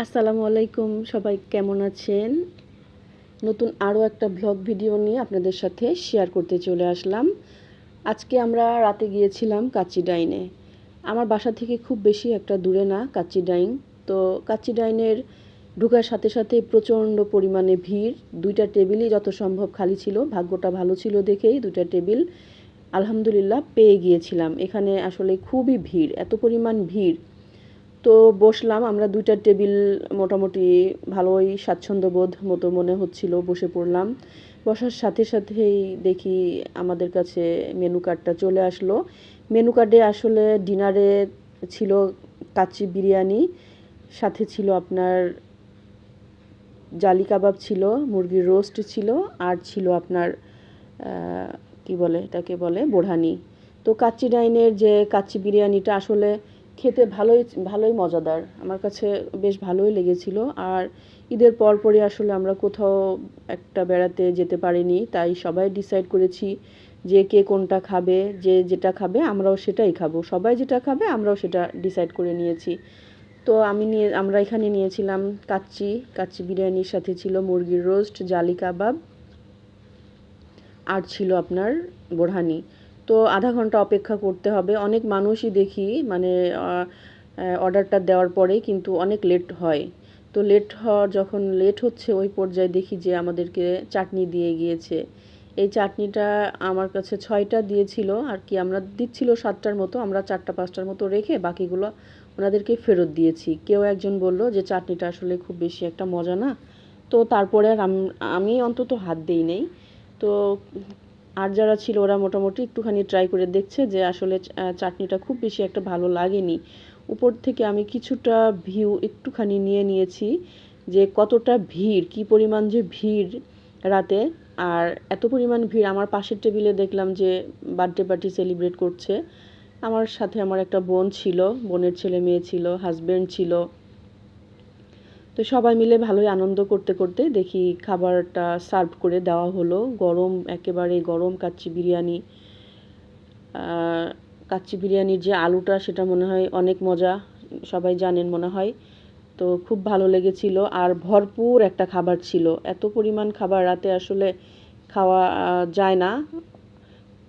আসসালামু আলাইকুম, সবাই কেমন আছেন? নতুন আরও একটা ভ্লগ ভিডিও নিয়ে আপনাদের সাথে শেয়ার করতে চলে আসলাম। আজকে আমরা রাতে গিয়েছিলাম কাচ্চিডাইনে। আমার বাসা থেকে খুব বেশি একটা দূরে না কাচ্চিডাইন। তো কাচ্চিডাইনের ঢোকার সাথে সাথে প্রচণ্ড পরিমাণে ভিড়। 2টা টেবিলই যত সম্ভব খালি ছিল। ভাগ্যটা ভালো ছিল দেখেই 2টা টেবিল আলহামদুলিল্লাহ পেয়ে গিয়েছিলাম। এখানে আসলে খুবই ভিড়, এত পরিমাণ ভিড়। তো বসলাম আমরা, 2টা টেবিল মোটামুটি ভালোই স্বাচ্ছন্দ্যবোধ মতো মনে হচ্ছিল, বসে পড়লাম। বসার সাথে সাথেই দেখি আমাদের কাছে মেনু কার্ডটা চলে আসলো। মেনু কার্ডে আসলে ডিনারে ছিল কাচ্চি বিরিয়ানি, সাথে ছিল আপনার জালি কাবাব, ছিল মুরগির রোস্ট, ছিল আর ছিল আপনার কি বলে এটাকে বলে বোরহানি। তো কাচ্চি ডাইনের যে কাচ্চি বিরিয়ানিটা আসলে খেতে ভালোই মজাদার, আমার কাছে বেশ ভালোই লেগেছিল। আর ঈদের পরপরই আসলে আমরা কোথাও একটা বেড়াতে যেতে পারিনি, তাই সবাই ডিসাইড করেছি যে কে কোনটা খাবে, যে যেটা খাবে আমরাও সেটাই খাবো, সবাই যেটা খাবে আমরাও সেটা ডিসাইড করে নিয়েছি। তো আমরা এখানে নিয়েছিলাম কাচ্চি বিরিয়ানির সাথে ছিল মুরগির রোস্ট, জালি কাবাব আর ছিল আপনার বোরহানি। তো আধা ঘন্টা অপেক্ষা করতে হবে। অনেক মানুষই দেখি মানে অর্ডারটা দেওয়ার পরেই কিন্তু অনেক লেট হয়। তো যখন লেট হচ্ছে ওই পর্যায়ে দেখি যে আমাদেরকে চাটনি দিয়ে গিয়েছে। এই চাটনিটা আমার কাছে 6টা দিয়েছিল আর কি, আমরা দিচ্ছিল 7টার মতো, আমরা 4টা 5টার মতো রেখে বাকিগুলো ওনাদেরকে ফেরত দিয়েছি। কেউ একজন বলল যে চাটনিটা আসলে খুব বেশি একটা মজা না। তো তারপরে আর আমি অন্তত হাত দেই নেই। তো আর যারা ছিল ওরা মোটামুটি একটুখানি ট্রাই করে দেখছে যে আসলে চাটনিটা খুব বেশি একটা ভালো লাগেনি। উপর থেকে আমি কিছুটা ভিউ একটুখানি নিয়ে নিয়েছি যে কতটা ভিড়, কি পরিমাণ যে ভিড় রাতে। আর এত পরিমাণ ভিড়, আমার পাশের টেবিলে দেখলাম যে বার্থডে পার্টি সেলিব্রেট করছে। আমার সাথে আমার একটা বোন ছিল, বোনের ছেলে মেয়ে ছিল, হাজব্যান্ড ছিল। তো সবাই মিলে ভালোই আনন্দ করতে করতে দেখি খাবারটা সার্ভ করে দেওয়া হলো। গরম, একেবারে গরম কাচ্চি বিরিয়ানি। কাচ্চি বিরিয়ানির যে আলুটা সেটা মনে হয় অনেক মজা, সবাই জানেন মনে হয়। তো খুব ভালো লেগেছিল আর ভরপুর একটা খাবার ছিল। এত পরিমাণ খাবার রাতে আসলে খাওয়া যায় না।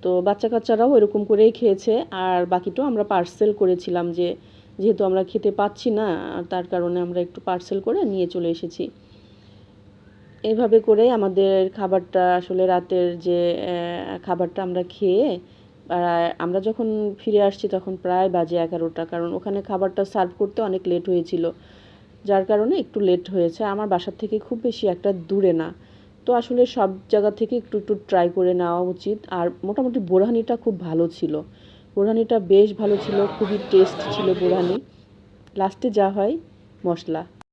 তো বাচ্চা কাচ্চারাও এরকম করেই খেয়েছে। আর বাকিটাও আমরা পার্সেল করেছিলাম, যেহেতু আমরা খেতে পাচ্ছি না, তার কারণে আমরা একটু পার্সেল করে নিয়ে চলে এসেছি। এইভাবে করে আমাদের খাবারটা আসলে রাতের যে খাবারটা আমরা খেয়ে আমরা যখন ফিরে আসছি তখন প্রায় বাজে 11টা, কারণ ওখানে খাবারটা সার্ভ করতে অনেক লেট হয়েছিল, যার কারণে একটু লেট হয়েছে। আমার বাসার থেকে খুব বেশি একটা দূরে না, তো আসলে সব জায়গা থেকে একটু একটু ট্রাই করে নেওয়া উচিত। আর মোটামুটি বোরহানিটা খুব ভালো ছিল, বোরহানিটা বেশ ভালো ছিল, খুবই টেস্ট ছিল বোরহানি। লাস্টে যা হয় মশলা।